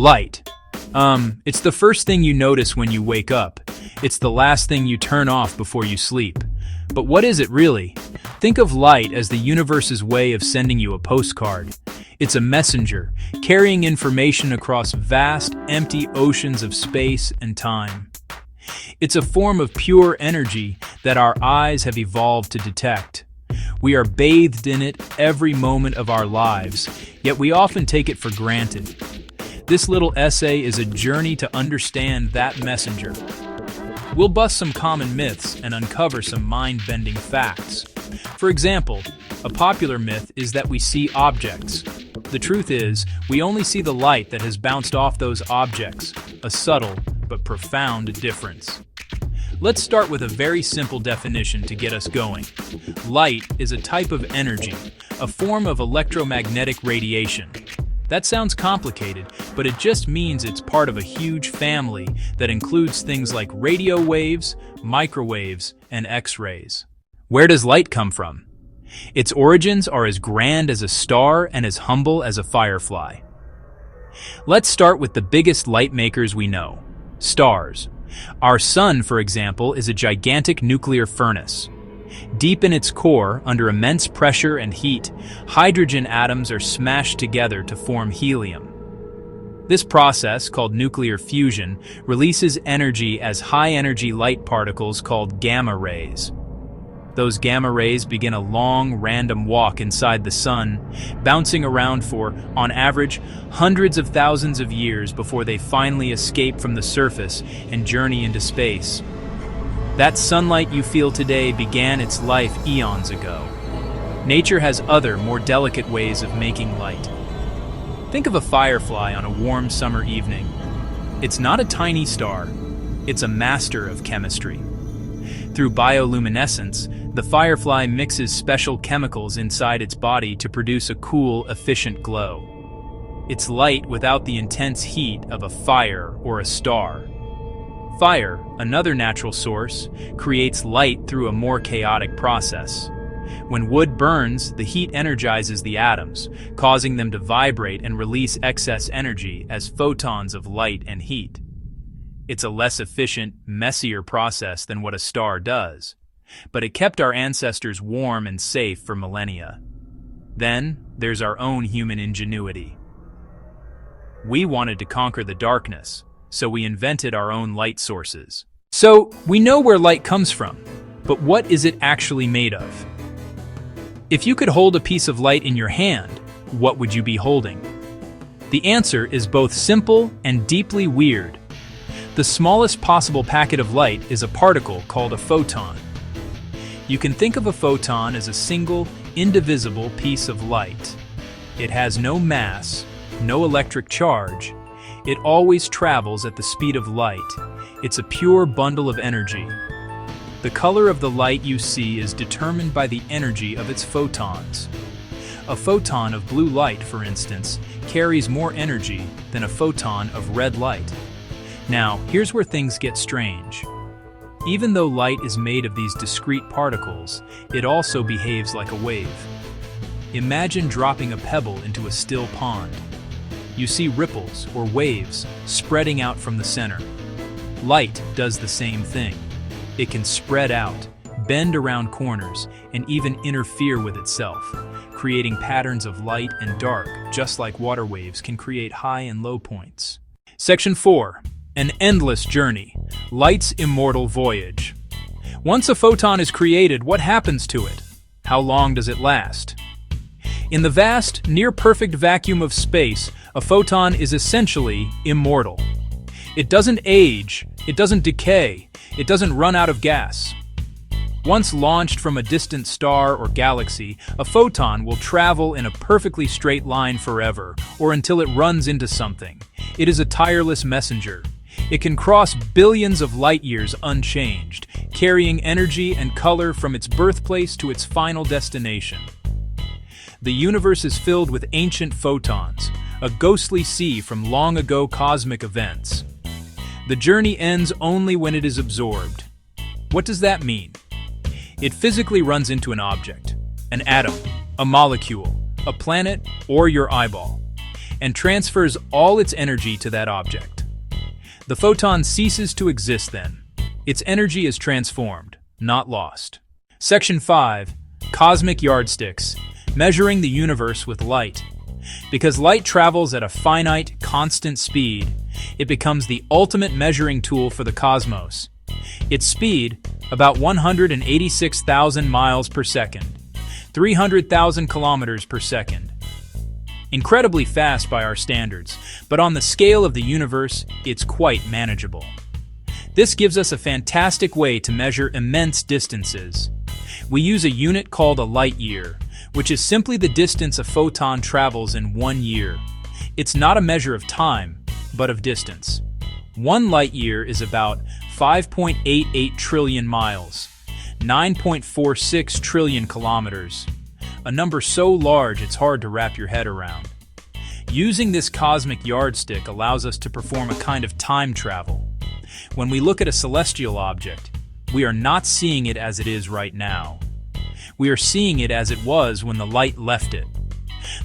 Light. It's the first thing you notice when you wake up. It's the last thing you turn off before you sleep. But what is it really? Think of light as the universe's way of sending you a postcard. It's a messenger, carrying information across vast, empty oceans of space and time. It's a form of pure energy that our eyes have evolved to detect. We are bathed in it every moment of our lives, yet we often take it for granted. This little essay is a journey to understand that messenger. We'll bust some common myths and uncover some mind-bending facts. For example, a popular myth is that we see objects. The truth is, we only see the light that has bounced off those objects, a subtle but profound difference. Let's start with a very simple definition to get us going. Light is a type of energy, a form of electromagnetic radiation. That sounds complicated, but it just means it's part of a huge family that includes things like radio waves, microwaves, and X-rays. Where does light come from? Its origins are as grand as a star and as humble as a firefly. Let's start with the biggest light makers we know, stars. Our sun, for example, is a gigantic nuclear furnace. Deep in its core, under immense pressure and heat, hydrogen atoms are smashed together to form helium. This process, called nuclear fusion, releases energy as high-energy light particles called gamma rays. Those gamma rays begin a long, random walk inside the sun, bouncing around for, on average, hundreds of thousands of years before they finally escape from the surface and journey into space. That sunlight you feel today began its life eons ago. Nature has other, more delicate ways of making light. Think of a firefly on a warm summer evening. It's not a tiny star, it's a master of chemistry. Through bioluminescence, the firefly mixes special chemicals inside its body to produce a cool, efficient glow. It's light without the intense heat of a fire or a star. Fire, another natural source, creates light through a more chaotic process. When wood burns, the heat energizes the atoms, causing them to vibrate and release excess energy as photons of light and heat. It's a less efficient, messier process than what a star does, but it kept our ancestors warm and safe for millennia. Then, there's our own human ingenuity. We wanted to conquer the darkness, so we invented our own light sources. So, we know where light comes from, but what is it actually made of? If you could hold a piece of light in your hand, what would you be holding? The answer is both simple and deeply weird. The smallest possible packet of light is a particle called a photon. You can think of a photon as a single, indivisible piece of light. It has no mass, no electric charge. It always travels at the speed of light. It's a pure bundle of energy. The color of the light you see is determined by the energy of its photons. A photon of blue light, for instance, carries more energy than a photon of red light. Now, here's where things get strange. Even though light is made of these discrete particles, it also behaves like a wave. Imagine dropping a pebble into a still pond. You see ripples, or waves, spreading out from the center. Light does the same thing. It can spread out, bend around corners, and even interfere with itself, creating patterns of light and dark, just like water waves can create high and low points. Section 4. An endless journey. Light's immortal voyage. Once a photon is created, what happens to it? How long does it last? In the vast, near-perfect vacuum of space, a photon is essentially immortal. It doesn't age, it doesn't decay, it doesn't run out of gas. Once launched from a distant star or galaxy, a photon will travel in a perfectly straight line forever, or until it runs into something. It is a tireless messenger. It can cross billions of light years unchanged, carrying energy and color from its birthplace to its final destination. The universe is filled with ancient photons, a ghostly sea from long-ago cosmic events. The journey ends only when it is absorbed. What does that mean? It physically runs into an object, an atom, a molecule, a planet, or your eyeball. and transfers all its energy to that object. The photon ceases to exist then. Its energy is transformed, not lost. Section 5. Cosmic yardsticks, measuring the universe with light. Because light travels at a finite, constant speed, it becomes the ultimate measuring tool for the cosmos. Its speed, about 186,000 miles per second, 300,000 kilometers per second. Incredibly fast by our standards, but on the scale of the universe, it's quite manageable. This gives us a fantastic way to measure immense distances. We use a unit called a light year, which is simply the distance a photon travels in 1 year. It's not a measure of time, but of distance. 1 light year is about 5.88 trillion miles, 9.46 trillion kilometers, a number so large it's hard to wrap your head around. Using this cosmic yardstick allows us to perform a kind of time travel. When we look at a celestial object, we are not seeing it as it is right now. We are seeing it as it was when the light left it.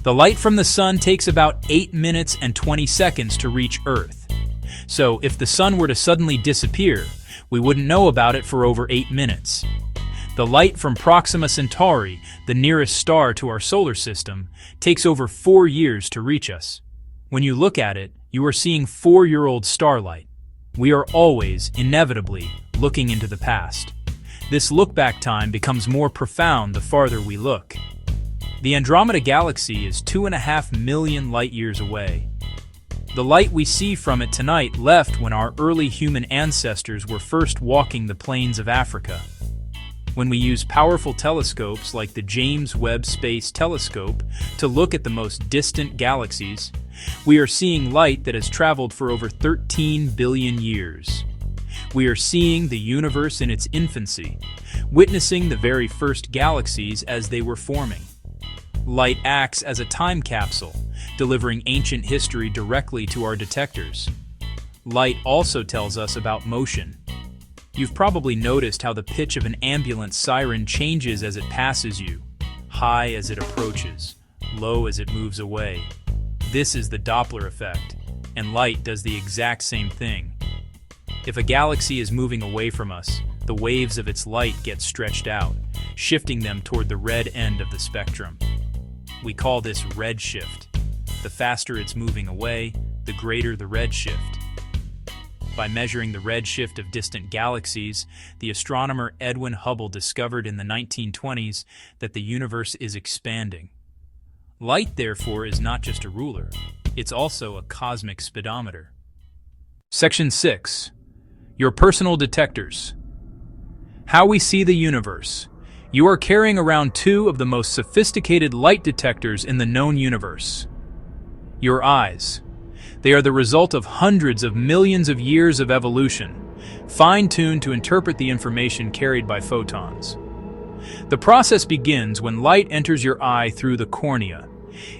The light from the sun takes about 8 minutes and 20 seconds to reach Earth. So if the sun were to suddenly disappear, we wouldn't know about it for over 8 minutes. The light from Proxima Centauri, the nearest star to our solar system, takes over 4 years to reach us. When you look at it, you are seeing 4-year-old starlight. We are always, inevitably, looking into the past. This look-back time becomes more profound the farther we look. The Andromeda Galaxy is 2.5 million light-years away. The light we see from it tonight left when our early human ancestors were first walking the plains of Africa. When we use powerful telescopes like the James Webb Space Telescope to look at the most distant galaxies, we are seeing light that has traveled for over 13 billion years. We are seeing the universe in its infancy, witnessing the very first galaxies as they were forming. Light acts as a time capsule, delivering ancient history directly to our detectors. Light also tells us about motion. You've probably noticed how the pitch of an ambulance siren changes as it passes you, high as it approaches, low as it moves away. This is the Doppler effect, and light does the exact same thing. If a galaxy is moving away from us, the waves of its light get stretched out, shifting them toward the red end of the spectrum. We call this redshift. The faster it's moving away, the greater the redshift. By measuring the redshift of distant galaxies, the astronomer Edwin Hubble discovered in the 1920s that the universe is expanding. Light, therefore, is not just a ruler, it's also a cosmic speedometer. Section 6. Your personal detectors. How we see the universe. You are carrying around 2 of the most sophisticated light detectors in the known universe. Your eyes. They are the result of hundreds of millions of years of evolution, fine-tuned to interpret the information carried by photons. The process begins when light enters your eye through the cornea.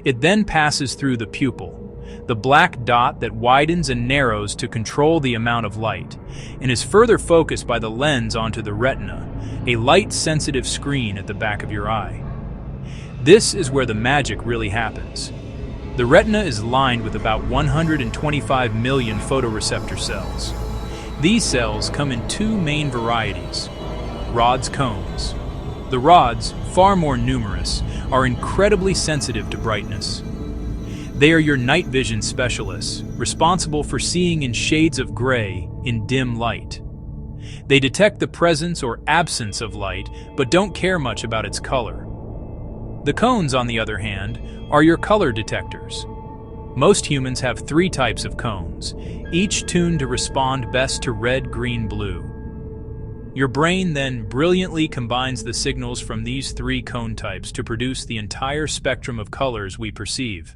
It then passes through the pupil, the black dot that widens and narrows to control the amount of light, and is further focused by the lens onto the retina, a light-sensitive screen at the back of your eye. This is where the magic really happens. The retina is lined with about 125 million photoreceptor cells. These cells come in 2 main varieties: rods, cones. The rods, far more numerous, are incredibly sensitive to brightness. They are your night vision specialists, responsible for seeing in shades of gray in dim light. They detect the presence or absence of light, but don't care much about its color. The cones, on the other hand, are your color detectors. Most humans have 3 types of cones, each tuned to respond best to red, green, blue. Your brain then brilliantly combines the signals from these 3 cone types to produce the entire spectrum of colors we perceive.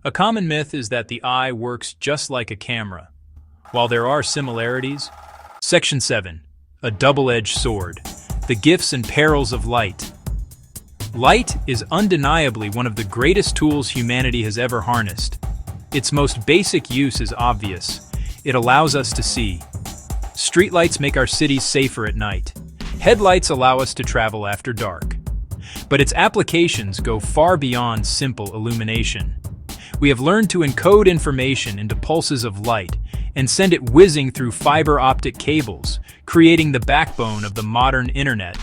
A common myth is that the eye works just like a camera. While there are similarities, Section 7. A double-edged sword. The gifts and perils of light. Light is undeniably one of the greatest tools humanity has ever harnessed. Its most basic use is obvious. It allows us to see. Streetlights make our cities safer at night. Headlights allow us to travel after dark. But its applications go far beyond simple illumination. We have learned to encode information into pulses of light and send it whizzing through fiber optic cables, creating the backbone of the modern internet.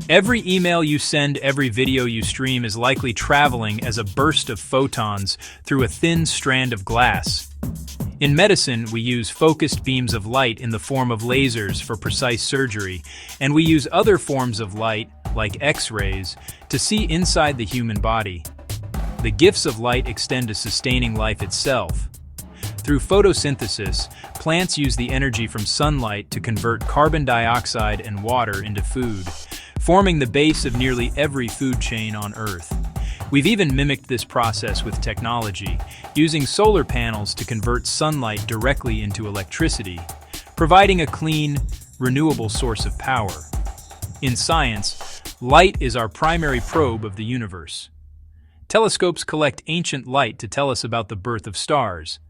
Every email you send, every video you stream is likely traveling as a burst of photons through a thin strand of glass. In medicine, we use focused beams of light in the form of lasers for precise surgery, and we use other forms of light, like X-rays, to see inside the human body. The gifts of light extend to sustaining life itself. Through photosynthesis, plants use the energy from sunlight to convert carbon dioxide and water into food, forming the base of nearly every food chain on Earth. We've even mimicked this process with technology, using solar panels to convert sunlight directly into electricity, providing a clean, renewable source of power. In science, light is our primary probe of the universe. Telescopes collect ancient light to tell us about the birth of stars.